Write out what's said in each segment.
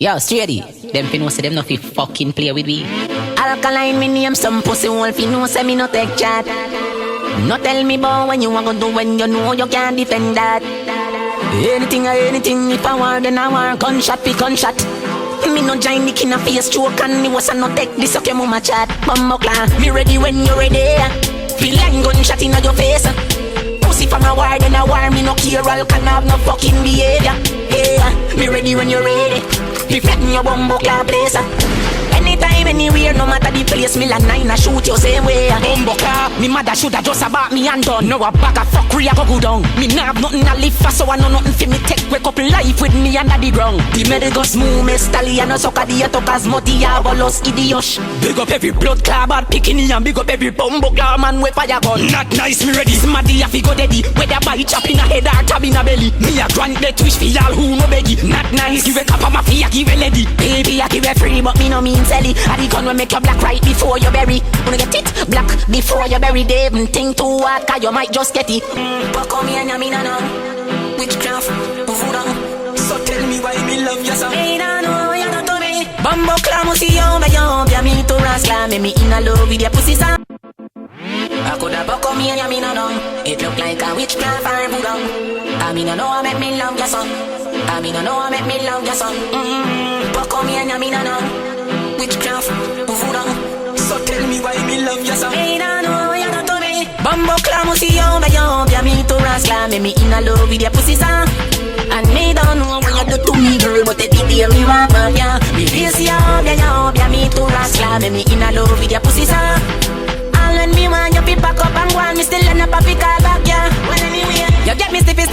Yo, straighty. Them fi know say them no fi fucking play with we. Alkaline, me name some pussy wolf. You know say me no take chat. No tell me about when you want to do when you know you can't defend that. Anything or anything, if I war then I war. Gunshot fi gunshot. Me no join the king of face choke and me was a no take this up your mama chat. Bumbuckler, me ready when you ready. Feel like gunshot in your face. Pussy from a war then I war. Me no care all can have no fucking behavior. Yeah, me ready when you're ready. Me flatten your bumbuckler place. Anytime, anywhere, no matter the place, me like nine, I shoot you same way. Bumbuckler, me mother shoulda just about me and done. Now a bag of fuckery I go down. Me nah have nothing to live for, so I know nothing for me take. Wake up life with me under the ground. The medical smooth, me stallion, no sucker the attackers, muddy, I lost idiot. Big up every blood club, bad picking and big up every bumbuckler man with fire gun. Not nice, me ready, smaddy, I fi go daddy. Whether by chop in a head or tab in a belly. Me a grant the twitch for y'all who no beggy. Not nice, give a cup of mafia, give a lady. Baby, I give a free, but me no mean selly. I the gun will make you black right before you bury. Wanna get it black before you bury. They even think too hard, cause you might just get it. But come here and me no know witchcraft, voodoo. So tell me why me love you so. Me no know what you do to me. Bumbuckler must see you, but you me to rascal. Me in a love with your pussy son. I coulda buck come here and me no know. It look like a witchcraft or voodoo. I me no know I make me love you so. I me no know I make me love you so. But come here and me no know witchcraft, voodoo. So tell me why me love you so. Me no know what you do to me. Bumbuckler must see you, but you me to rascal. Me in a love with your pussy son. And me don't know what you do to me, girl, but the day me want man, yeah. Me face you, me to rascal. Me in a love with your pussy son. And when me want you pick back up and Gwan, me still end up a pick call back, yeah. Well anyway, you get me stiffy.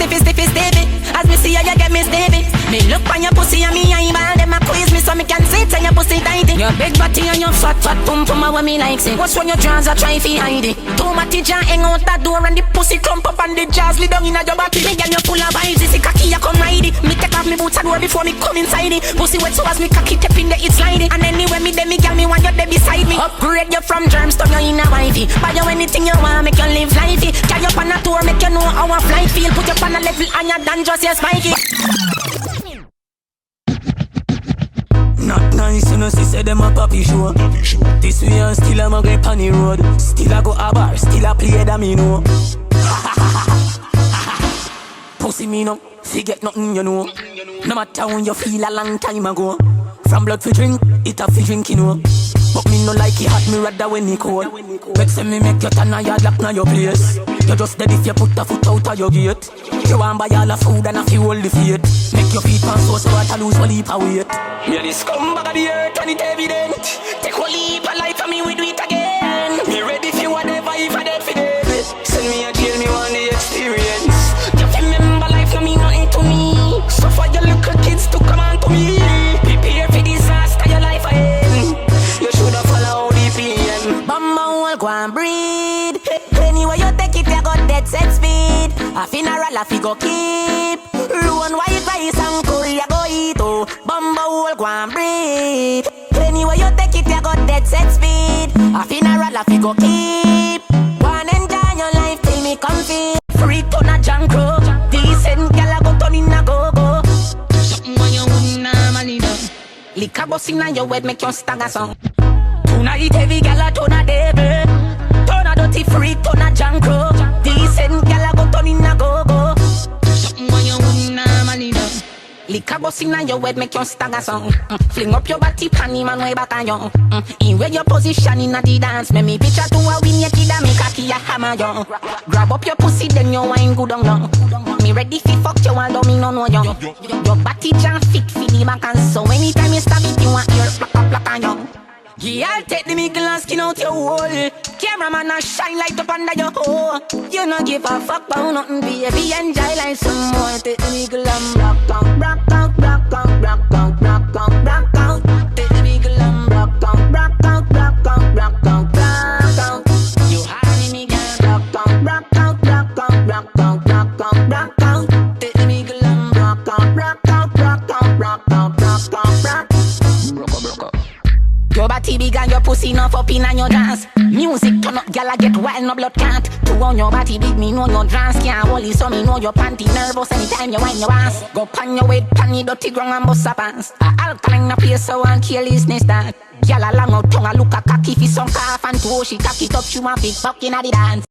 As me see you, you get me stiffy. Me look on your pussy and me eyeball them a quiz me so me can sit and your pussy tighty. Your big body and your fat pum pum a what me likes it. What's when your jaws are try fi hide it? Too much teacher hang out that door and the pussy clump up and the jaws lay down inna your body. Me girl you full of vibes, this cocky you come ride it. Me take off me boots a door before me come inside it. Pussy wet so as me cocky tap in the it slide it. And anyway me dem me girl me want you there beside me. Upgrade you from germs to you in a wifey. Buy you anything you want, make you live lifey. Carry you on a tour, make you know how a flight feel. Put you on a level and you done just your spiky. Not nice, you know, she said them a puppy show. This way and still I'm a grip on the road. Still I go a bar, still I play that me know. Pussy me no, forget nothing you know. No matter when you feel a long time ago. From blood for drink, it a fi drink you know. But me no like it hot, me rather when it cold. Make say me make you turn a yard lock na your place. You just dead if you put a foot out of your gate. You want buy all the food and a few hold the fate. Make your feet pass so hard to lose one leap of weight. Me a the scumbag of the earth and it evident. Take one leap of life and me we do it again. Me ready for whatever if I dead for dead. Send me a jail, me want the experience. Just remember life no mean nothing to me. So for your little kids to come on to me. Prepare for disaster your life ahead. You shoulda follow the PM. Bumble Gwan breed. Anyway you take it, you got dead set speed. A funeral a fi go keep. Ruin white rice and curry you go eat. Oh, Bumble Gwan breed. Anyway you take it, you got dead set speed. A funeral a fi go keep. One enjoy your life till me comfy. Free ton a junk crow. Decent gal a go turn in a go-go. Something when you wouldn't normally do. Liquor bust inna your head make you stagger song. Tonight heavy gal a turn a devil. Turn a dirty freak, turn a junk crow. Decent gal a go turn in a go-go. Something when you wouldn't normally do. Liquor bust inna your head make you stagger song. Fling up your body panty man way back on you. In where your position inna the dance. Make me picture to a win your kid and make a key a hammer you. Grab up your pussy then you wine good on you. Me ready fi fuck you although me no know you. Your body jam fit fi the back and so anytime you stab it you want your plaka on you. Yeah, I'll take the mickle and skin out your hole. Cameraman a shine light up under your hole. You no give a fuck about nothing, baby. Enjoy like some more. Take the mickle and rock out, rock out, rock out, rock out, rock out, rock out. Take the mickle and rock out, rock out, rock out, rock out, rock out. You hide me, girl. Rock out, rock out, rock out, rock out, rock out, rock out. Take the mickle and rock out, rock out, rock out, rock out, rock out, rock out. Your body big and your pussy enough up in your dance. Music turn up, gyal I get wild, no blood clot. To on your body big, me know your dance. Can't hold it, so me know your panty nervous anytime you wind your ass. Go pan your weight, pan the dirty ground and bust a pants. Alkaline a place so and kill his nest that. Gyal a long out tongue a look a cocky fi some calf and toe. She cock it up, she want big fuck inna the dance.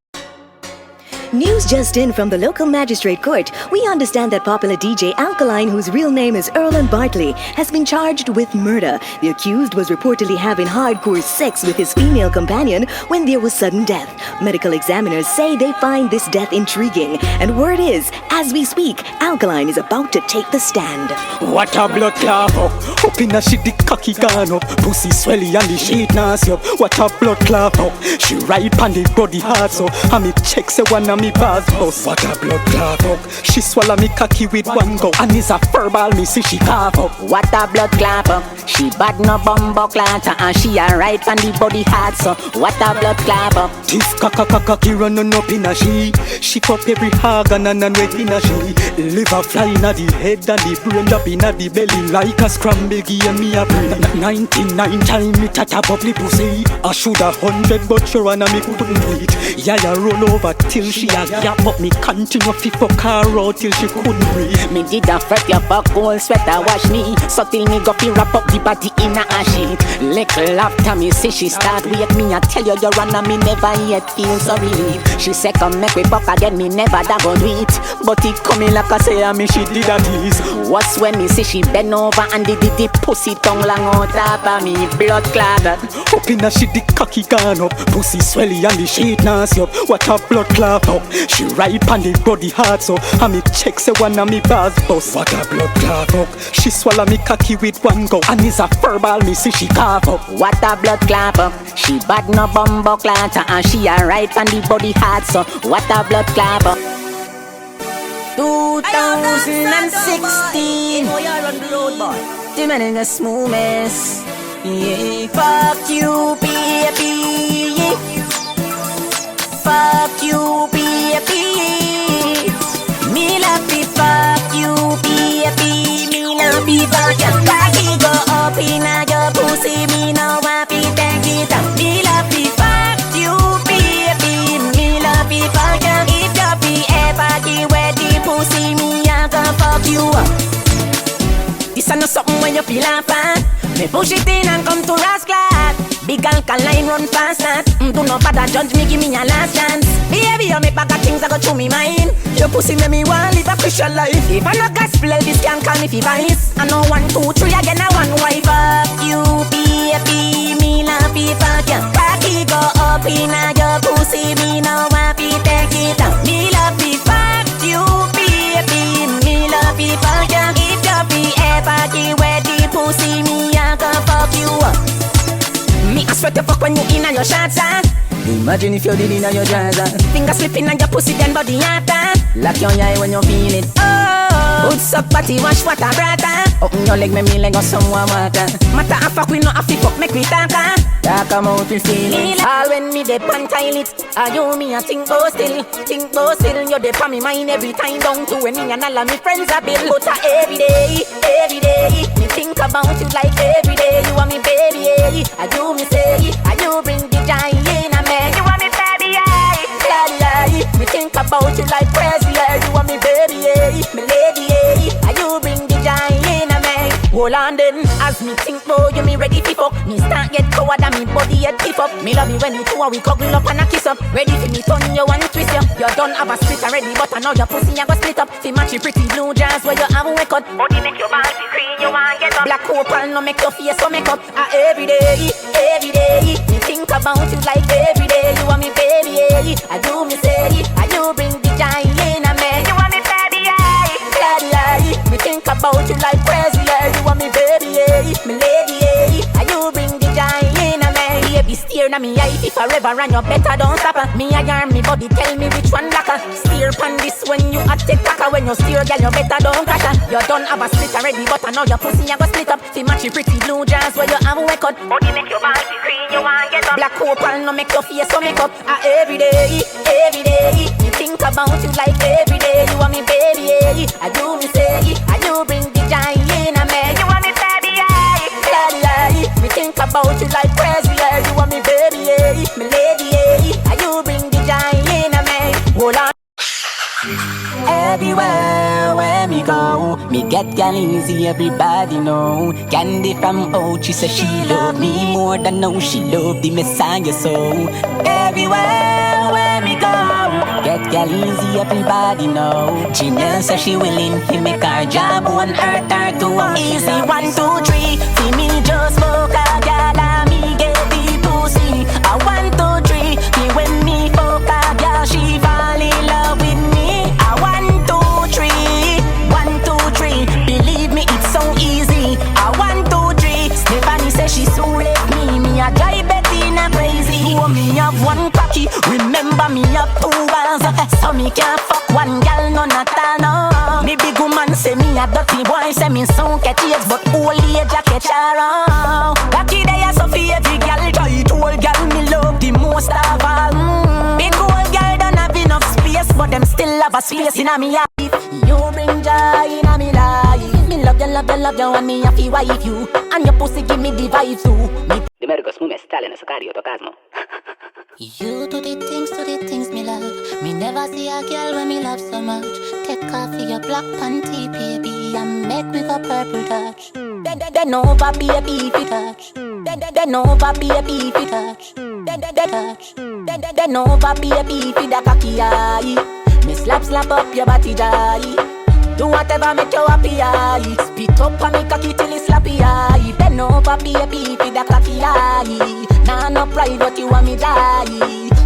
News just in from the local magistrate court. We understand that popular DJ Alkaline, whose real name is Erlen Bartley, has been charged with murder. The accused was reportedly having hardcore sex with his female companion when there was sudden death. Medical examiners say they find this death intriguing. And word is, as we speak, Alkaline is about to take the stand. What a blood clot up in a shit the cocky gone up. Pussy swelly and the shit nasty up. What a blood clot up. She right on the body hard so and me check say one of me bars bust. What a blood clot up. She swallow me cocky with one go and is a verbal me see she cough up. What a blood clot up. She bad no bumbo clot and she a right on the body hard so what a blood clot up. This cocky running up in a she. She pop every organ and wet in a she. Liver fly in a the head and the brain up in a the belly like a scramble give me a brain. 99 time me tat a bubbly pussy. I should a 100 but sure and me couldn't beat. Yeah, roll over till she a gap but me continue fi fuck her out till she couldn't breathe. Me did a fret your buck cold sweater wash me. So till me go fi wrap up the body in a sheet. Little after me say she start wait me I tell you your run and me never yet feel so relief. She say come make we buck again me never da go do it. But it coming like I say me she did a tease. What's when me say she bend over and did the pussy tongue long on top of me blood clot. Up in a shit the cocky gone up. Pussy swelly and the shit nasty up. What a blood clot up. She right on the body hard so and me check say one of me bars bust. What a blood clot up. She swallow me cocky with one go and is a verbal me see she cough up. What a blood clot up. She bad no bumbo clot and she a right on the body hard so what a blood clot up. 2016 the man in a smooth mess. Yeah, fuck you baby. Fuck you baby. Me love me fuck you baby. Me love me fuck you. Cocky go up in a your pussy. Me no want to take it up. Me love me fuck you baby. Me love me fuck you. If you be ever the way the pussy me I gonna fuck you up. This ain't no something when you feel fat. Me push it in and come to rascal. Big alkaline run fast that. Do not bother judge me, give me a last chance. Baby, you make bag of things that go through me mind. Your pussy make me want live a Christian life. If I not gospel, this can call me fi vice. I know 1, 2, 3 again I one wife. Fuck you, baby, me love you, fuck you. Cocky go up in a your pussy, me no want to take it out. Me love you, fuck you, baby, me love you, fuck you. If you be ever the way the pussy, me I gonna fuck you up. Me I sweat to fuck when you in on your shots, Imagine if you did in on your jaws, Finger slipping on your pussy then body hotter. Lock your eye when you feel it. Oh, boots up body wash what a brata. Open your leg, me leg or someone water. Matter of fact we no have to fuck, make we talk. Talk about we feel it. All when me dey pan it. Are you me a think go still. You dey pan me mind every time down to when me and all of me friends are bill. But every day, me think about you like every day. You are me baby, are you me say, are you bring the joy in a man. You are me baby, me think about you like crazy, you are me baby, me lady, are you bring the joy in a man. Hold on then, as me think about you, me ready to fuck. Me start get coward and me body head tip up. Me love you when you two and we cuddle up and a kiss up. Ready for me turn you and twist you. You done have a split already, but I know your pussy you go split up. See match your pretty blue jazz where you have a wake up. Body make your body cream, you want get up. Black opal no make your face so make up. Every day, me think about you like every day. You are me baby, I do me say, I do bring the joy in a man. You are me baby, me think about you like crazy, you are me baby, me lady, I you bring the joy in a man. Baby steer na me eye if forever and you better don't stop her. Me a yarn me body tell me which one blacker. Steer pan this when you a take backer. When you steer girl you better don't crash her. You done have a split already but I know your pussy you go split up. See match your pretty blue jazz where you have a wake up. Body make your body cream you want get up. Black opal no make your face so make up. Every day, me think about you like every day. You are me baby, I do me say, I do bring the joy in a man. You are me baby, me think about about you like crazy, yeah. You are me baby, yeah, me lady, yeah. And you bring the joy in me. Hold on. Everywhere where me go, me get gal easy, everybody know. Candy from out, she say she love me more than now she love the Messiah, so everywhere where me go, get gal easy, everybody know. Janelle say she willing to make her job, one earth her to one. Easy 1, 2, 3, see me just smoke a gal and me get the pussy. A 1, 2, 3, me when me fuck a gal, she fall in love with me. A 1, 2, 3, 1, 2, 3, believe me it's so easy. A 1, 2, 3, Stephanie say she so left me. Me a drive Bettina crazy. Oh, me have one cocky, remember me have 2 balls. So me can't fuck one gal none at all, no. Me big woman say me a dirty boy, say me so catch AIDS, but old age a catch around. Cocky day a so for every gal, try to old gal me love the most of all. Big old gal don't have enough space, but them still have a space in a me life. You bring joy in a me life. Me love you, love you, love you, and me a fi wife you. And your pussy give me the vibe too. Me Dimergo smume stale na sakario to kazmo. You do the things me love. Me never see a girl when me love so much. Take off your black panty, baby, and make me go purple touch. Then over baby if you touch. Then over baby if you touch. Then over baby if you da cocky eye. Me slap up your body die. Do whatever make you happy eye. Spit up and me cocky till it's slappy eye. Then over baby if you da cocky eye. Nah no pride but you want me die.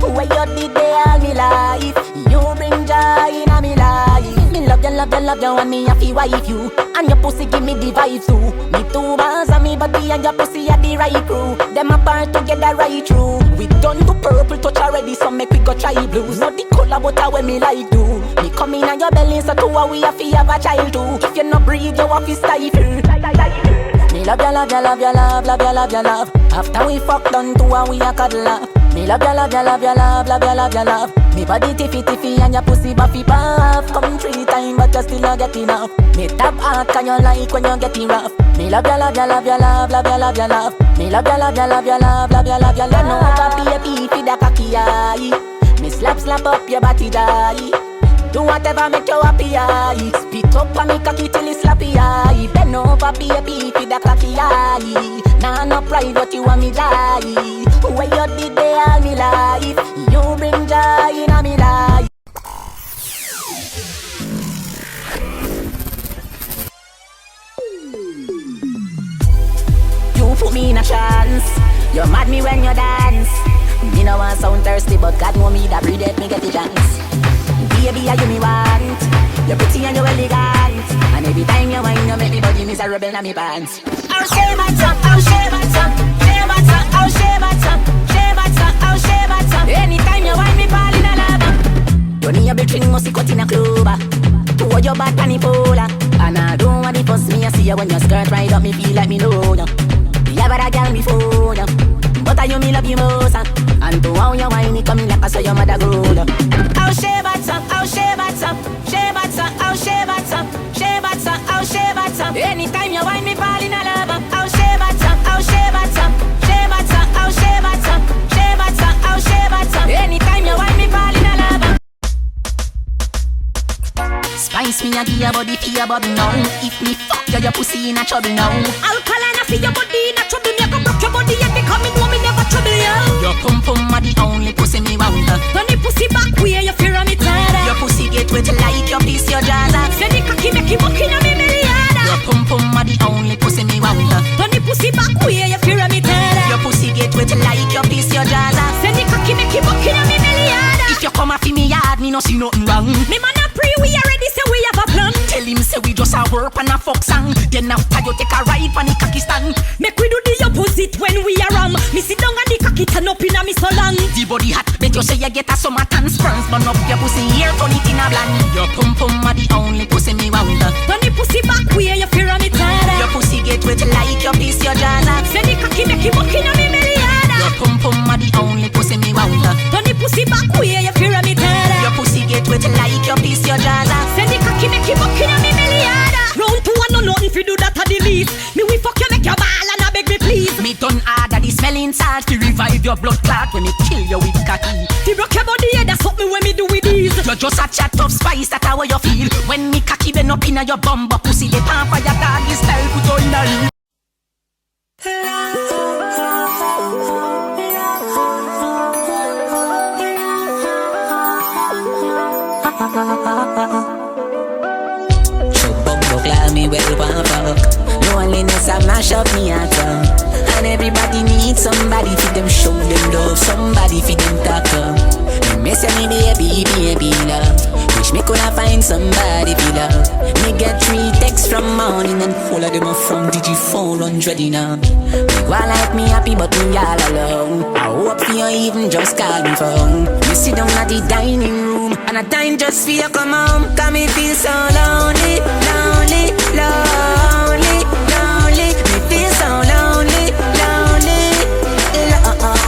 Where you did they all me life. You bring joy in a me life. Me love you, love you, love you, and me a fi wife you. And your pussy give me the vibe too. Me 2 bars and me body and your pussy are the right crew. Them apart together right through. We done to purple touch already, so make we go try blues. Not the color but how me like do. Me come in on your belly, so 2 we a fi have a child too. If you no breathe, you a fi stifle. Me love you, love you, love you, love, love you, love you, love. After we fuck done 2 we a cuddle up. Me love you, love you, love you, love, love you, love you, love. Me body tiffy and your pussy buffy puff. Come 3 times but you still not get enough. Me tap hard can you like when you getting rough. Me love you, love you, love you, love, love you, love you, love. Me love you, love you, love you, love, love you, love you, love. No over baby fi da cocky eye. Me slap up your body die. Do whatever make you happy eye. Spit up and me cocky till it's slappy eye. Bend over baby fi da cocky eye. Nah no pride but you want me die. Where you did they all me life. You bring joy in a me life. You put me in a trance. You mad me when you dance. Me no want sound thirsty, but God know me that breed it, me get the chance. Baby, are you me want? You're pretty and you're elegant. And every time you whine, you make me body miserable in me pants. I'll shave my tongue, I'll shave my tongue, shave my tongue, I'll shave my tongue, shave my tongue, I'll shave my tongue. Anytime you whine me, fall in a lava. Don't need a big string, must cut in a clover. To hold your back, panny polar. And I don't want to fuss me, I see you when your skirt right up, me feel like me know you. You ever a girl before you, but I you me love you most. And to how you whine, it coming like I saw your mother go. I'll shave my tongue, I'll shave my tongue, shave my tongue, I'll shave my tongue, shave my tongue, I'll shave my tongue. Anytime you whine me, fall in a lava. I'll shave my tongue, I'll shave my tongue, shave my tongue, I'll shave my tongue, shave my tongue, I'll shave my tongue. Anytime you whine me, fall in a lava. Spice me a give your body for your bubble now. If me fuck you, your pussy in a trouble now. Alkaline a for your body in a trouble. Me go broke your body and become me know me never trouble you. Your pum pum a the only pussy me want. When the pussy back way, you fear me tired. Your pussy get wet like your piece your jaws. Say the cocky make you buck in a me milliard. Your pum pum a the only pussy me want. When the pussy back way, you fear me tired. Your pussy get wet like your piece your jaws. Say the cocky make you buck in a me milliard. If you come off in me yard, me no see nothing wrong. Me man a pre, we already say we have a plan. Tell him say we just a work and a fuck song. Then after you take a ride pan the cocky stand. Make we do the opposite when we are ram. Me sit down and the cocky turn up in a me so long. The body hot, bet you say you get a summer tan. Sperms burn up your pussy here, turn it in a bland. Your pum pum a the only pussy me want. Turn the pussy back way, you fear me tired. Your pussy get wet like your piece your jaws. Say the cocky make you buck in a me milliard. Your pum pum a the only pussy me want. Turn the pussy back way, you fear me tired. Your pussy get wet like your piece your jaws. Say the cocky make you buck in a me milliard. Round 2 and no nothing fi do that a the least. Me we fuck you make your ball and I beg me please. Me done harder salt to revive your blood clot when me kill you with cocky. The rock your body, yeah, that's what me when me do with these. You're just a chat of spice, that's how you feel. When me cocky bend up inna your bumper pussy, the time for your doggy style put you in a heat. Bumbo call me well one fuck. Loneliness a mash up me heart. And everybody needs somebody for them show them love, somebody for them talk. Me say me baby love. Wish me coulda find somebody for love. Me get 3 texts from morning and all of them are from Digi400 now. Me go like me happy but me all alone. I hope for you even just call me phone. Me sit down at the dining room and I dine just for you come home. Cause me feel so lonely, lonely, lonely, lonely. Me feel so lonely, lonely,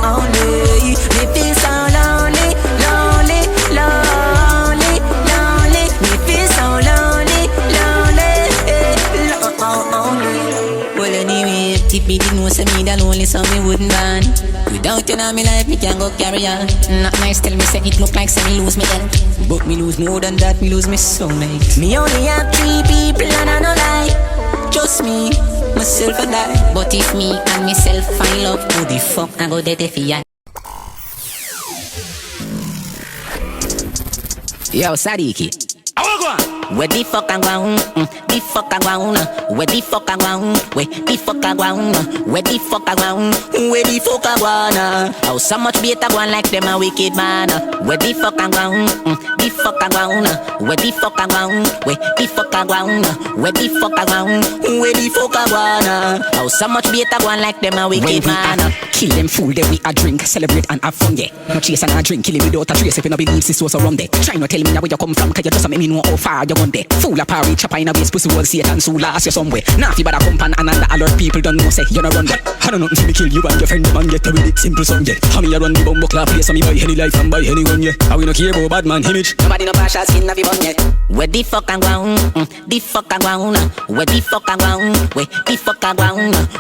lonely. Me feel so lonely, lonely, lonely, lonely. Me feel so lonely, lonely, lonely. Well anyway, if me didn't know say me that lonely so me wouldn't ban. Without you in my life me can't go carry on. Not nice tell me say it look like say me lose me health. But me lose more than that, me lose me soulmate. Me only have 3 people and I no lie. Just me, myself and I. But if me and myself find love, who the fuck I go dead if ya? Yo, Sadiki. Where the fuck I go? The fuck I go? Where the fuck I go? Where the fuck I go? Where the fuck I go? Where the fuck I wanna? How so much better one like them a wicked man? Where the fuck I go? The fuck I go? Where the fuck I go? Where the fuck I go? Where the fuck I go? Where the fuck I wanna? How so much better one like them a wicked man? Kill them fool, then we a drink, celebrate and have fun, yeah. No chase and a drink, kill him without a trace. If you no believe this was around there. Try not tell me now where you come from, cause you just make me know how far you gone there. Fool a party, chopper in a waist, pussy was Satan, so last you somewhere. Naffy but a pump and the alert people don't know say you no run there. I don't know nothing to kill you and your friend them and get with it simple song, yeah. How me a run the bumbo clap place, so me buy any life and buy any gun, yeah. How we no care about bad man image. Nobody no partial skin of your bun yet. Where the fuck I go? The fuck I go? Where the fuck I go? Where the fuck I go?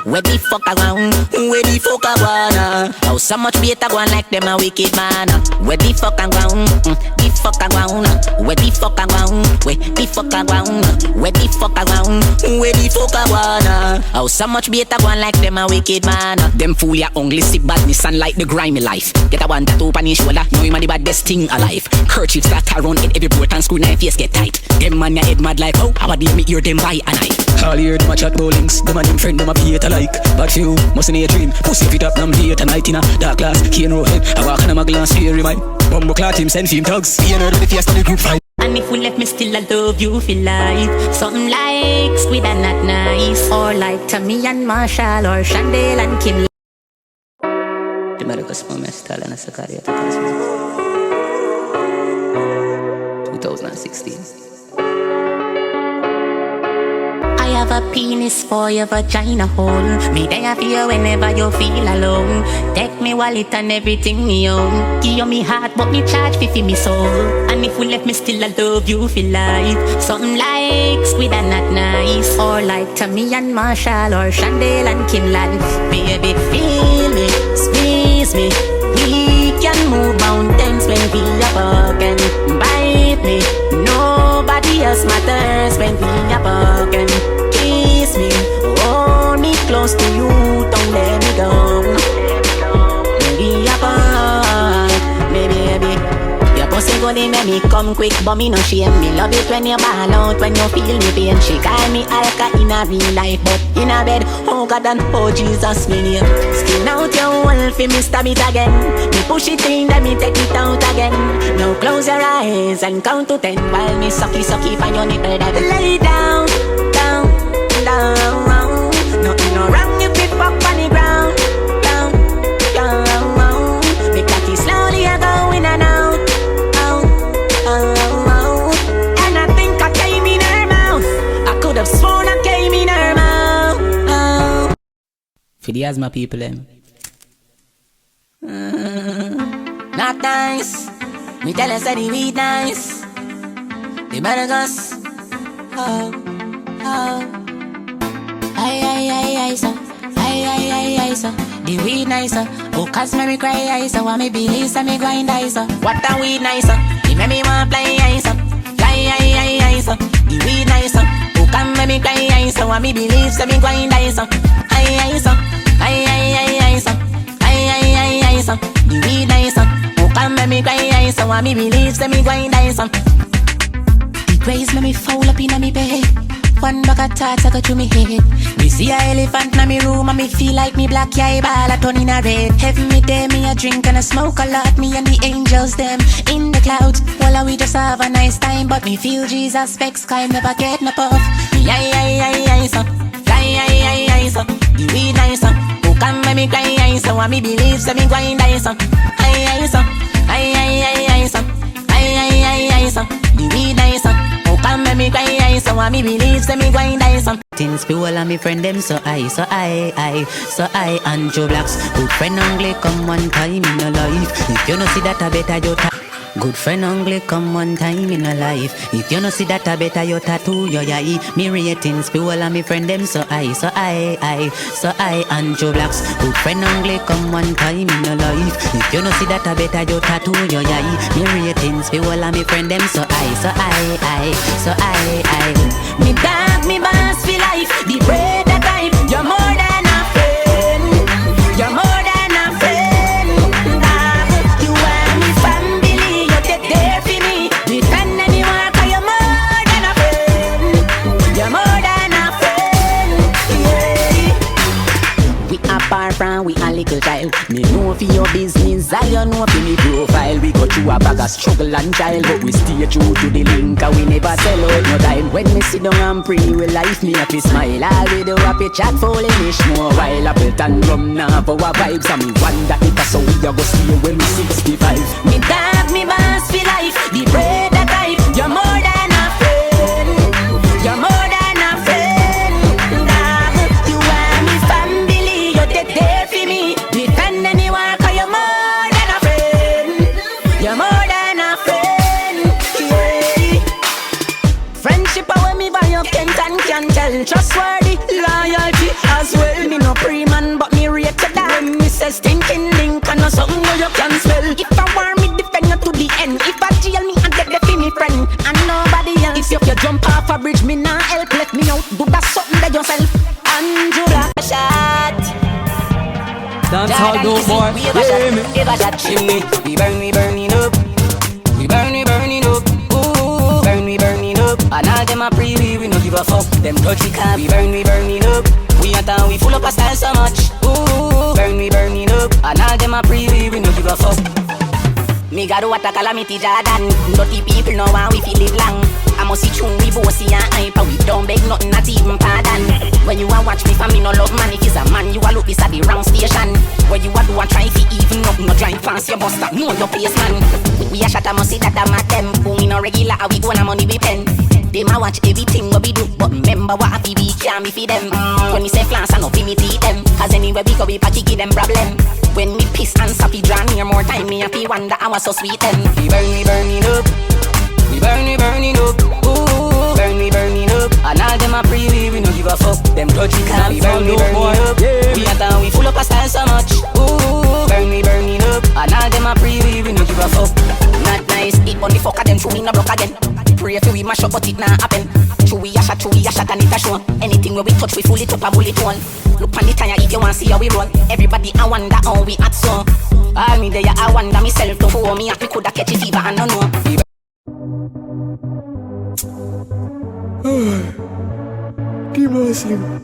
Where the fuck I go? Where the fuck I wanna? How so much better one like them a wicked man? Where the fuck I go? The fuck I go? Where the fuck I go? Where the fuck I go? Where the fuck I go? Where the fuck I wanna? How so much better one like them a wicked man? Them fool ya only see badness and like the grimy life. Get a one tattoo on his shoulder, know him a the baddest thing alive. Kerchiefs that around it, every bolt and screw knife face get tight. Them man ya head mad like how a day me hear them buy a knife. All hear them a chat bowlings, them and them friend them a hate alike. But few mustn't a dream, pussy fit up them late at night in a dark glass, cane row head. I walk on a glass fairy mind. Bumbo clot him send him thugs. Be another the fiesta the group fight. And if we left me still I love you feel life. Something like squid and not nice. Or like Tammy and Marshall or Chandel and Kim. The Marcus Momestal and Sakaria 2016. I have a penis for your vagina hole. Me there for you whenever you feel alone. Take me wallet and everything me own. Give you me heart but me charge fi me soul. And if we left me still I love you feel life. Something like squid and not nice. Or like Tammy and Marshall or Chandel and Kim life. Baby feel me, squeeze me. We can move mountains when we are walking. Bite me, nobody else matters when we are walking. Kiss me, hold me close to you, don't let me go. Baby, baby, your pussy go they make me come quick, but me no shame. Me love it when you ball out, when you feel the pain. She call me Alka in a real life, but in a bed, oh God and oh Jesus, me name. Skin out your wall for me stab it again. Me push it in, then me take it out again. Now close your eyes and count to 10 while me sucky on your nipple that lay down, down, down. Nothing no wrong if it fuck on the ground, down, down. Me cocky slowly a going and out, out. And I think I came in her mouth. I could have sworn I came in her mouth. For the asthma people, not nice. Me tell us that the weed nice. The Madagas. Oh. Ay, so. The weed weed nicer. Oh, cause me cry ice, want me believe so me grind ice. What a weed nicer, it make me want fly ice. Fly ice, the weed nicer. Oh, come make me cry ice, want me believe so me grind ice. Ice, ice, the weed nicer. Oh, come make me cry ice, want me believe so me grind ice. The grace make me fall up in me bed. One bag of thoughts I go through me head. Me see a elephant in me room and me feel like me black eye ball a turn in a red. Heaven me there, me a drink and a smoke a lot. Me and the angels them in the clouds. While we just have a nice time, but me feel Jesus specs sky never get no puff. Me I so fly so the weed nice so. Who can make me cry so? Want me believe so me grind so. I so the weed nice so. Come make me cry, so want me believe, so me grind some things. People and me friend them so I Andrew Blacks. Good friend only come one time in a life. If you no see that, I better you good friend only come one time in a life. If you no see that, I better you tattoo your eye. Me ratings, people and me friend them so I Andrew Blacks. Good friend only come one time in a life. If you no see that, I better you tattoo your eye. Me ratings, people and me friend them so I me dog, me boss for life. The bread that type, you're more than a friend. You're more than a friend. Dog, you are me family. You're there for me. Defend anyone, 'cause you're more than a friend. You're more than a friend. Yeah. We apart from we a little child. Me know for your business, I you know for me profile. We go through a bag of struggle and trial, but we stay true to the link, and we never sell out no time. When me sit down and pray with life, me happy smile. All we do happy chat for English more while apple and rum now for our vibes. And me wonder if that's how we a go stay when we 65. Me dog, me boss for life. The bread that type, you're more than a friend. You're more than a friend. Dog, you are me family. You're there for me. Defend anyone, 'cause you're more than a friend. You're more than a friend. Yeah. Friendship away me by your can tell. Trustworthy, loyalty as well. Me no pre-man, but me rate to that. When me says thinking link and no something where you can spell. If I want me defend you to the end. If I jail me and get the for me friend and nobody else. If you jump off a bridge, me nah help. Let me out, do that something that yourself. Andrew Black shot. Dance all do boy. Yeah, me. Ever that chimney, we burning up. We burning up. Ooh, burning up. And all them a pre-we no give a fuck. Them touchy car, we burning up. We a town, we full up a style so much. Ooh, burning up. And all them a pre-we no give a fuck. Me got what a calamity Jordan. Dirty people know how we feel live long. I must see tune we bossy and hype. We don't beg nothing, not even pardon. When you a watch me for me no love man. If it's a man you a look this at the wrong station. When you a do a try fi even up. No drive past your bus stop, know your place man. We a shot a must see that I'm at them. Who we no regular, we go on a money we pen. Them a watch everything what we do, but remember what happy we can't be for them. When we say flans I no fi me teeth them. Cause anywhere we go we packy give them problem. When me piss and sappy draw near more time, me happy wonder I was so sweet them. We burning up. We burning up. Ooh, burning up. And all them a pre-we no give a fuck. Them touchy can't be burning up. We a town we full up a style so much. Ooh, burning up. And all them a pre-we no give a fuck. Not nice, it on the fuck of them, true we no block again. Pray for we mash up but it nah happen. True we a shot and it a show. Anything where we touch we full it up a bullet hole. Look on the tire if you want see how we roll. Everybody I wonder how we act so. All me there I wonder myself to who me happy coulda catch a fever and no know. Keep on singing.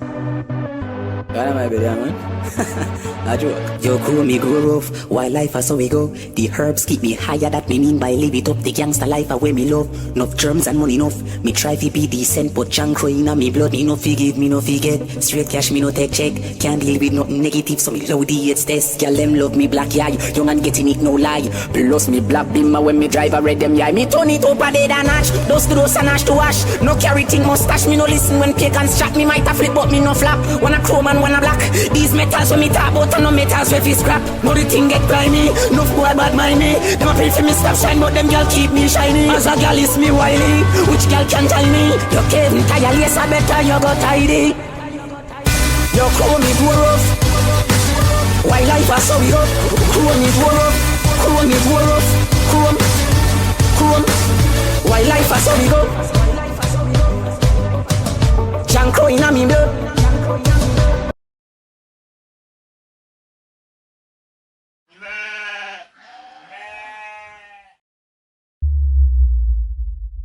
Gonna my baby, man. A joke. Yo, crew me grow rough. Why life is so we go. The herbs keep me higher. That me mean by live it up. The gangster life away me love. Enough germs and money enough. Me try to be decent, but junk in me blood. Me no forgive, me no forget. Straight cash, me no take check. Can't deal with nothing negative, so me low the it's test. Girl them love me black eye. Young and getting it no lie. Plus me black beamer when me drive a red them eye. Me turn it up a dead and ash. Dust to dust and ash to ash. No carry thing mustache. Me no listen when pagans chat. Me might have flip, but me no flap. Wanna chrome and wanna black. These metals when me talk about and no metals when fi scrap. Now the thing get grimy. No boy bad mind me. Them a pray for me stop shine, but them girl keep me shiny. As a girl is me wily. Which girl can tie me? You can't tie a lace, I better you go tidy. You call me go rough. Why life has so we up? Chrome it war up, chrome it war up, chrome. Why life has so we go? Junk crowing on me blood.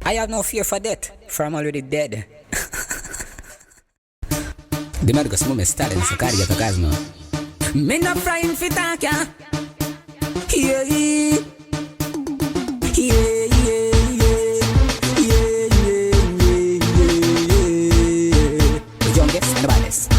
I have no fear for death, for I'm already dead. The man goes move me starting so carry get a gas now. Me no frying fi talk ya. Yeah, yeah, yeah, yeah, yeah. The youngest and the baddest.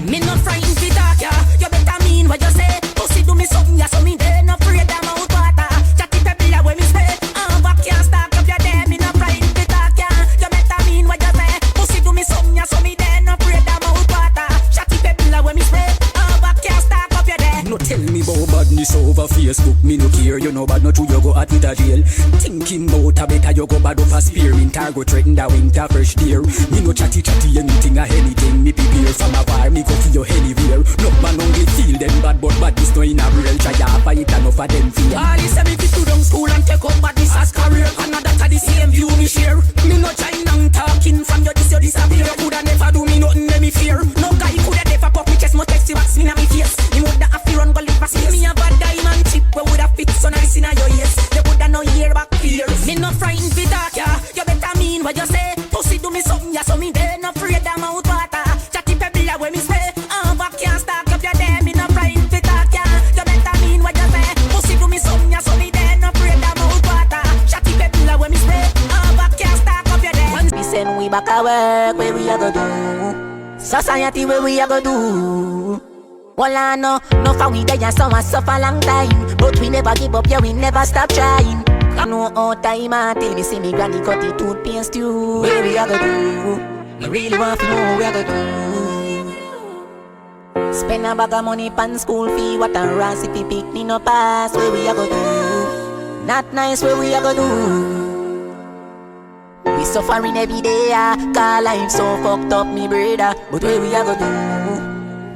Me no frying fi talk ya. You better mean what you say. Pussy do me something ya, so me dead no afraid of mouth water. Chatty pebble ya when me spray. Back can't stack up your day. Me no frying fi talk ya. You better mean what you say. Pussy do me something ya, so me dead no afraid of mouth water. Chatty pebble ya when me spray. Back can't stack up your day. No tell me about badness over Facebook. Me no care, you know bad no true, you go at with a jail. Thinking about a better, you go bad up a spearmint or go threaten the winter fresh deer. Me no chatty anything or anything. Me prepare from a war, me go for your anywhere. No man only feel them bad, but badness no in a real. Try to fight enough of them fear. All this me fit to down school and take up badness as career. And that are the same view me share. Me no trying down talking from your this you disappear. Coulda never do me nothing, let me fear. No guy coulda never pop me chest, no text wax me na me face. Me woulda have to run go live a space. Me have a diamond chip where woulda fit so na listen a your ears. They woulda no hear back fears. Me no frightened fi talk ya. You better mean what you say. Pussy do me something ya, so me dead no afraid of mouth water. Chatty pebble ya when me spray. Back can't stack up your day. Me no frightened fi talk ya. You better mean what you say. Pussy do me something ya, so me dead no afraid of mouth water. Chatty pebble ya when me spray. Back can't stack up your day. Once we send we back a work, where we a go do? Society where we a go do? Well I know, no for we there and some a suffer long time. But we never give up, yeah we never stop trying. I know all time until me see me granny cut the toothpaste too. Where we a go do? I really want to know where we a go do. Spend a bag of money pan school fee, what a ras if he pick me no pass. Where we a go do? Not nice, where we a go do? We suffering every day, cause life so fucked up, me brother. But where we a go do?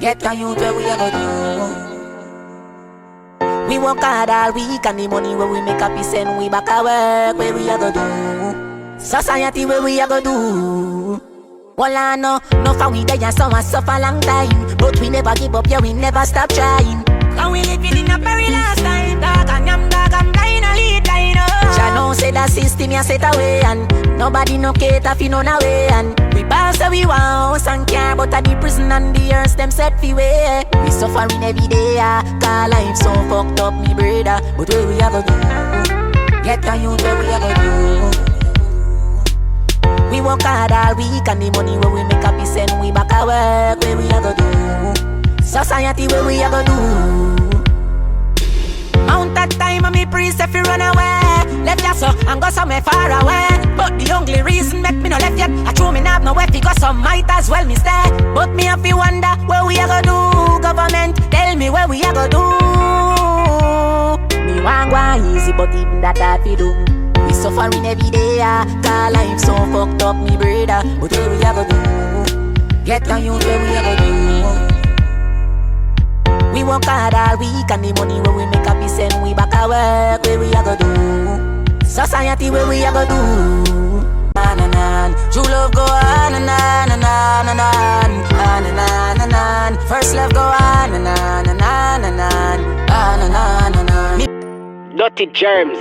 Get a youth, where we a go do? We work hard all week and the money where we make a piece and we back a work, where we a go do? Society, where we a go do? Well I know, no for we there and some a suffer long time. But we never give up, yeah we never stop trying. And we living in a very last time. Dog and I'm blind a lead line up. Jah know say that system ya set away. And nobody no cater fi none away. And we pass so we want house and car. But at the prison and the earth them set fi way. We suffering every day, cause life so fucked up me brother. But where we a go do? Get a youth, where we a go do? We work hard all week and the money where we make a piece and we back a work, where we a go do? Society, where we a go do? Mount that time and me priest if you run away. Left ya so and go somewhere far away. But the only reason make me no left yet, I true me not know where to go, so might as well me stay. But me have to wonder where we a go do. Government tell me where we a go do. Me want go easy but even that hard to do. We suffering every day, cause life so fucked up me brother. But where we a go do? Get a youth, where we a go do? We work hard all week and the money where we make a piece and we back a work, where we a go do? Society, where we a go do? Na na na, true love go on and on and on and on, on and on and on. First love go on and on and on and on, on and on and on. Dirty germs.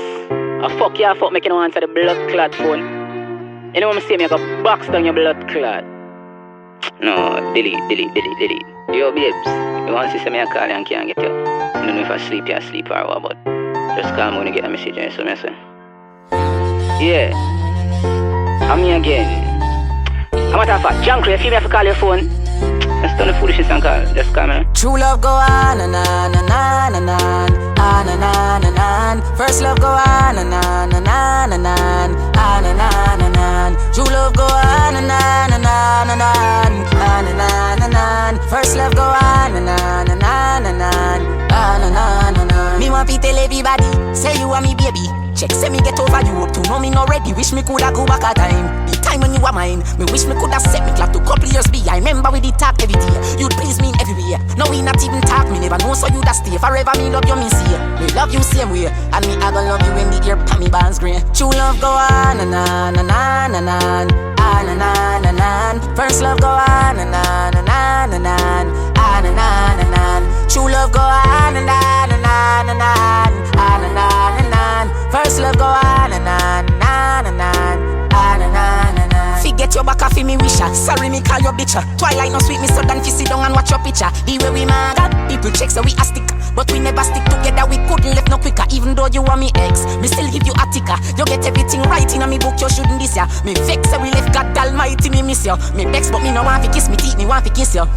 I fuck you, I fuck making one answer the blood clot phone. You know what I'm saying? I got box down your blood clot. No, delete. Yo, babes, you want to see me a call and can't get you? I don't know if I sleep or what, but just call me when you get a message and so messing. Yeah, I'm me again. I'm a matter of fact, Junker, if you have to call your phone, just turn the foolishness and call. Just call me. True love go on and on and on and on, on and on and on. First love go on and on and on and on, on and on and on. True love go on and on and on and on, on and on and on. First love go on and on and on and on, on and on and on. Me want to tell everybody, say you are me baby. check, say me get over you. To know me not ready, wish me coulda go back a time. The time when you were mine, me wish me coulda set me clock to couple years be. I remember we did talk every day. You'd please me in everywhere. Now we not even talk, me never know, so you da stay forever. Me love you, me see. Me love you same way, and me I gonna love you when the ear pa me bands green. True love go on and on and on and on. On and on and on. First love go on and on and on and on. On and on and on. True love go on and on and on and on. On and on and on. First love go on and on and on and on. On and on and on. Forget your back off me wisher. Sorry me call your bitcher. Twilight no sweet me so than fi sit down and watch your picture. The way we mad up, people check so we a stick. But we never stick together, we couldn't left no quicker. Even though you are me ex, me still give you a ticker. You get everything right in a me book, you shouldn't this ya. Me vex so we left God Almighty, me miss you. Me vex but me no want to kiss me teeth, me want to kiss you.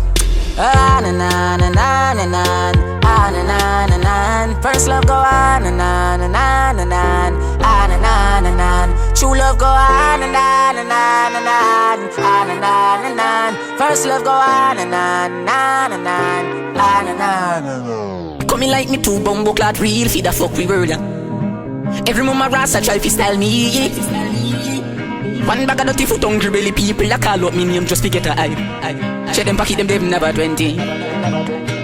On and on and on and on. On and on and on. First love go on and on and on and on. On and on and on. True love go on and on and on and on. On and on and on. First love go on and on and on and on. On and on and on. Coming like me too bumbo clad real feed the fuck we word. Every mama rasta try fi style me. One bag of dirty foot hungry belly people that call up me name just to get a hype. Check them pocket them never 20.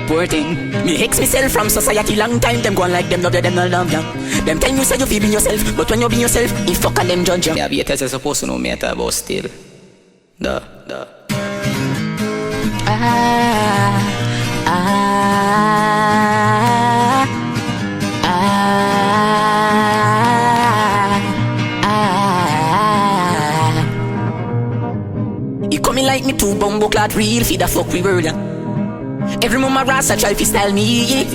Poor thing. Me hex myself from society long time. Them gone like them love you, them not love you. Them tell you say you feel be yourself, but when you be yourself, you fuck and them judge you. Yeah, be as supposed to know me about still. The. Coming like me too bumbo clad real feed the fuck we word. Every mama rasta try fi style me.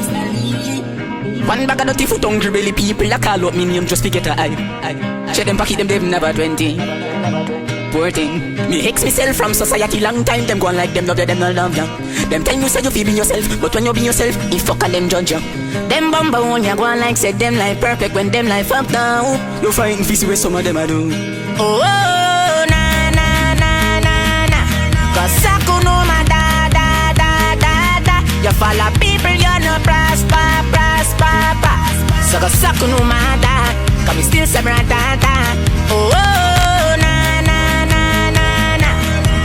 One bag of dirty foot hungry belly people that call up me name just to get a hype. Check them pocket them never 20. Poor thing. Me hex myself from society long time. Them gone like them love you, them not love you. Them tell you say you feel be yourself, but when you be yourself, you fuck and them judge you. Them bumbo on ya gone like said them like perfect when them like fuck down. You fighting fi see where some of them a do. Oh. Saku no ma da. You follow people, you no prosper. So go saku no ma da. Come still say da. Oh na.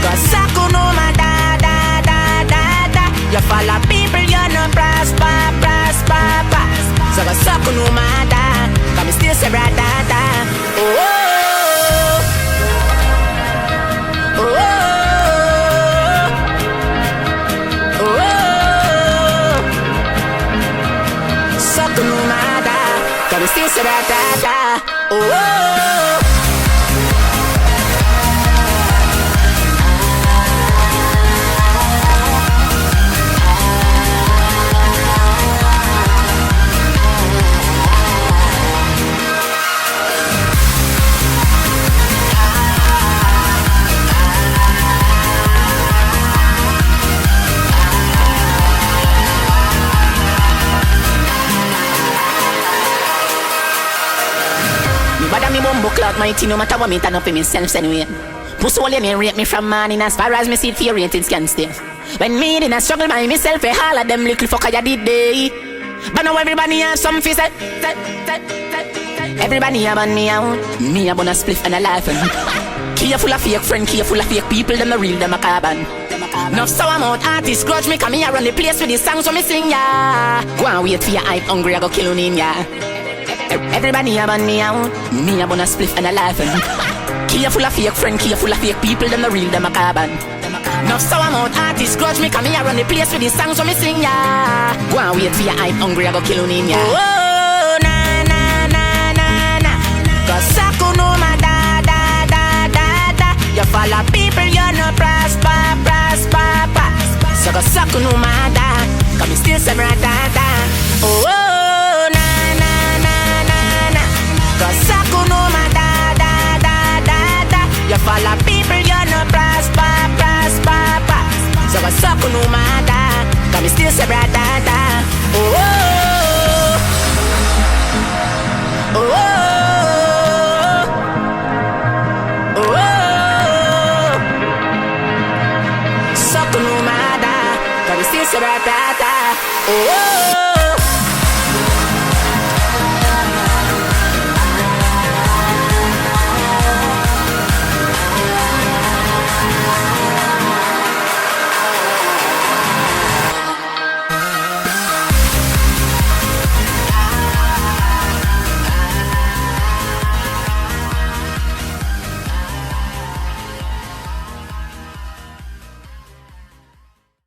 Go saku no ma da. You follow people, you no prosper. So go saku no ma da. Come still say da. Oh. We still say da. Oh. But I'm a bumbo clock, my tea, no matter what me turn up for myself anyway. Pussy only me rate me from morning as far as me see fear ratings can stay. When me in a struggle by myself, all of them little fucker you did day. But now everybody have some face. Everybody have on me out. Me a bonus spliff and a laugh. Key full of fake friend, key full of fake people, them a real, them a carbon. Enough so I'm out artists grudge me, come here run the place with the songs when me sing, yeah. Go and wait for your hype, hungry I go kill you in, yeah. Everybody have on me out. Me a bonus spliff and a laugh. Key full of fake friend, key full of fake people, them a real, them a carbon. Enough so I'm out artists grudge me, come here run the place with the songs when me sing, yeah. Go and wait for your hype, hungry I go kill you in, yeah. Oh, na. Cause Saku no ma da. You follow people, you no prosper. So go Saku no ma da. Come still say da. Oh, na. Cause Saku no ma da. You follow people, you no prosper. So go Saku no ma da. Come still say da. Oh. Saku no ma da. Come still say da. Oh.